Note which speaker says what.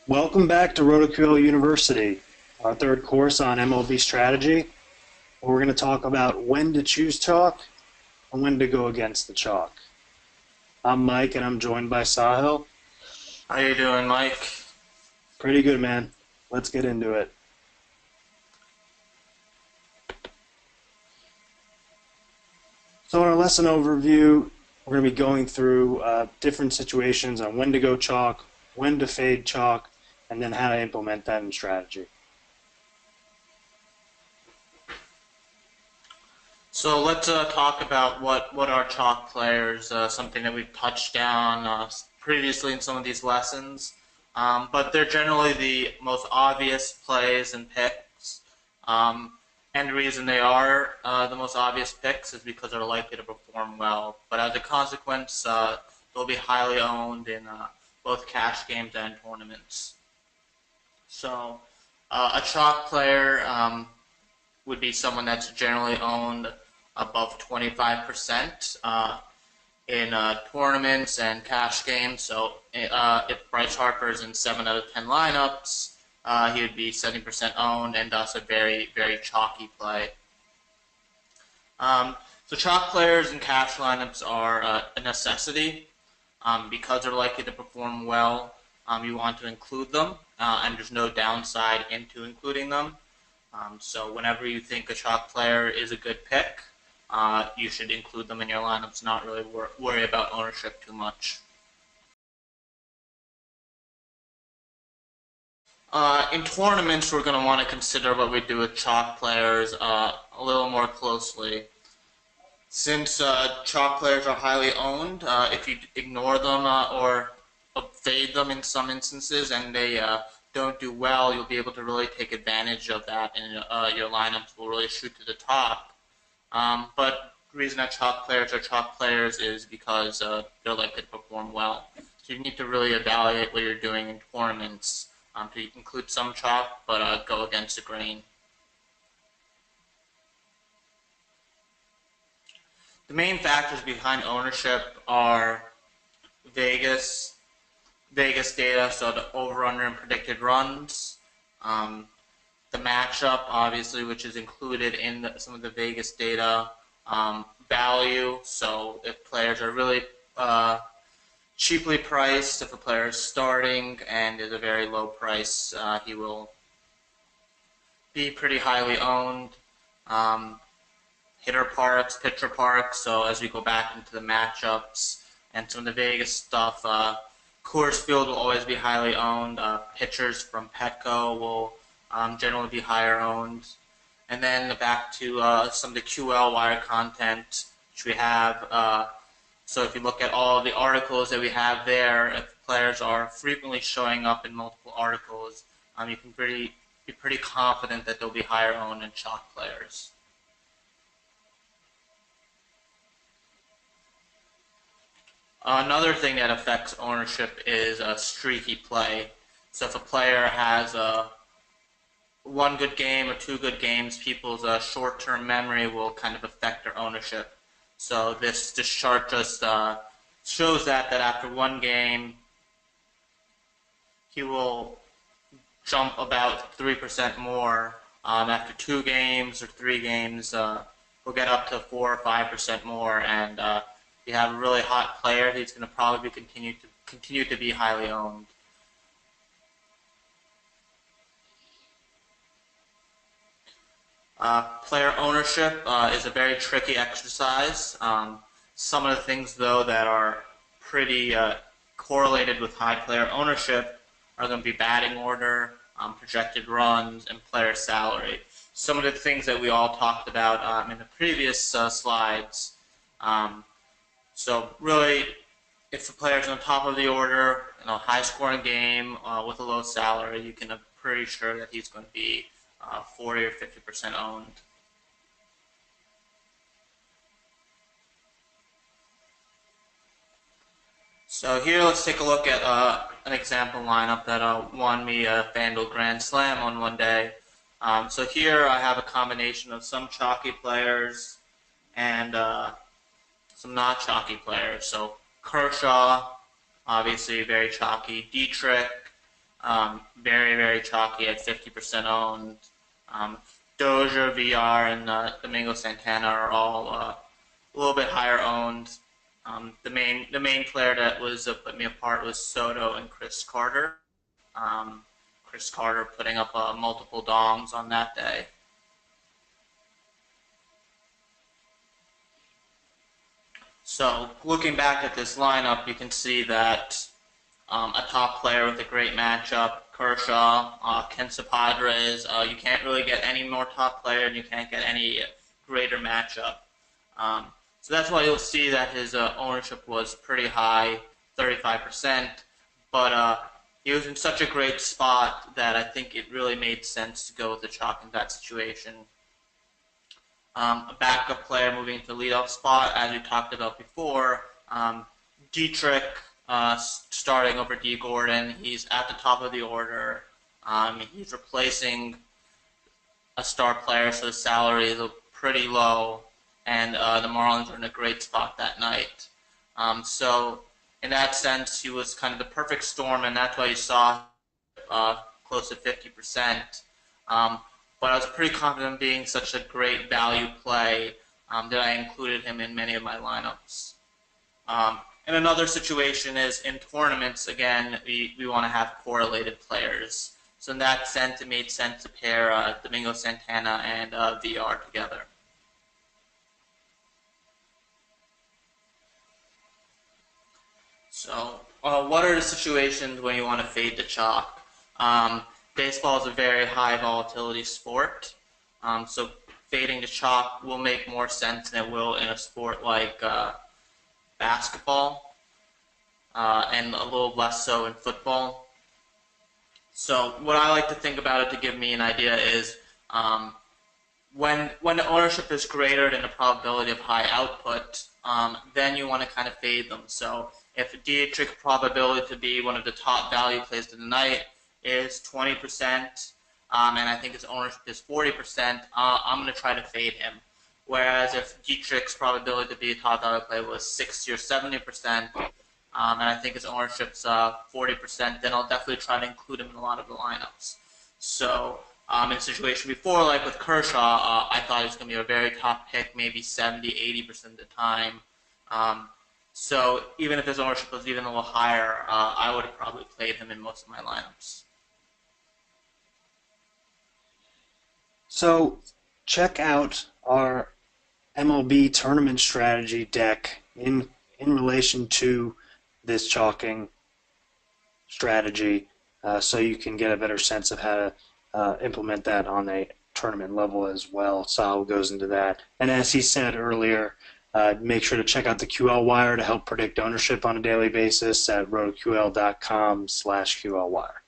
Speaker 1: Welcome back to RotoQL University, our third course on MLB strategy. We're going to talk about when to choose chalk and when to go against the chalk. I'm Mike, and I'm joined by Sahil.
Speaker 2: How you doing, Mike?
Speaker 1: Pretty good, man. Let's get into it. So in our lesson overview, we're going to be going through different situations on when to go chalk, when to fade chalk, and then how to implement that in strategy.
Speaker 2: So let's talk about what are chalk players, something that we've touched on previously in some of these lessons. But they're generally the most obvious plays and picks. And the reason they are the most obvious picks is because they're likely to perform well. But as a consequence, they'll be highly owned in both cash games and tournaments. So a chalk player would be someone that's generally owned above 25% in tournaments and cash games. So if Bryce Harper's in 7 out of 10 lineups, he would be 70% owned and thus a very, very chalky play. So chalk players in cash lineups are a necessity because they're likely to perform well. You want to include them, and there's no downside into including them. So whenever you think a chalk player is a good pick, you should include them in your lineups, not really worry about ownership too much. In tournaments, we're going to want to consider what we do with chalk players a little more closely. Since chalk players are highly owned, if you ignore them or fade them in some instances and they don't do well, you'll be able to really take advantage of that, and your lineups will really shoot to the top. But the reason that chalk players are chalk players is because they're likely to perform well. So you need to really evaluate what you're doing in tournaments to include some chalk, but go against the grain. The main factors behind ownership are Vegas data, so the over-under and predicted runs, the matchup, obviously, which is included in some of the Vegas data, value, so if players are really cheaply priced, if a player is starting and is a very low price, he will be pretty highly owned. Hitter parks, pitcher parks, so as we go back into the matchups and some of the Vegas stuff, Coors Field will always be highly owned. Pitchers from Petco will generally be higher owned. And then back to some of the QL wire content which we have. So if you look at all of the articles that we have there, if players are frequently showing up in multiple articles, you can be pretty confident that they'll be higher owned than chalk players. Another thing that affects ownership is streaky play. So if a player has one good game or two good games, people's short-term memory will kind of affect their ownership. So this chart just shows that after one game, he will jump about 3% more. After 2 games or 3 games, he'll get up to 4 or 5% more, and if you have a really hot player, he's going to probably continue to be highly owned. Player ownership is a very tricky exercise. Some of the things, though, that are pretty correlated with high player ownership are going to be batting order, projected runs, and player salary. Some of the things that we all talked about in the previous slides. So really, if the player's on top of the order in a high-scoring game with a low salary, you can be pretty sure that he's going to be 40 or 50% owned. So here, let's take a look at an example lineup that won me a FanDuel Grand Slam on one day. So here I have a combination of some chalky players and some not chalky players. So Kershaw, obviously very chalky. Dietrich, Very, very chalky at 50% owned. Dozier, VR, and Domingo Santana are all a little bit higher owned. The main player that was put me apart was Soto and Chris Carter. Chris Carter putting up multiple dongs on that day. So looking back at this lineup, you can see that a top player with a great matchup, Kershaw, Kensa Padres. You can't really get any more top player, and you can't get any greater matchup. So that's why you'll see that his ownership was pretty high, 35%. But he was in such a great spot that I think it really made sense to go with the chalk in that situation. A backup player moving to leadoff spot, as we talked about before, Dietrich starting over D. Gordon. He's at the top of the order. He's replacing a star player, so the salary is pretty low, and the Marlins are in a great spot that night. So in that sense, he was kind of the perfect storm, and that's why you saw close to 50%. But I was pretty confident being such a great value play that I included him in many of my lineups. And another situation is in tournaments, again, we want to have correlated players. So in that sense, it made sense to pair Domingo Santana and VR together. So what are the situations when you want to fade the chalk? Baseball is a very high volatility sport, so fading the chalk will make more sense than it will in a sport like basketball, and a little less so in football. So what I like to think about it to give me an idea is when the ownership is greater than the probability of high output, then you want to kind of fade them. So if Dietrich's probability to be one of the top value plays of the night is 20%, and I think his ownership is 40%, I'm going to try to fade him. Whereas if Dietrich's probability to be a top value play was 60 or 70%, and I think his ownership's 40%, then I'll definitely try to include him in a lot of the lineups. So in a situation before, like with Kershaw, I thought he was going to be a very top pick, maybe 70, 80% of the time. So even if his ownership was even a little higher, I would have probably played him in most of my lineups.
Speaker 1: So check out our MLB tournament strategy deck in relation to this chalking strategy, so you can get a better sense of how to implement that on a tournament level as well. Sal goes into that. And as he said earlier, make sure to check out the QL Wire to help predict ownership on a daily basis at rotoql.com/QLWire.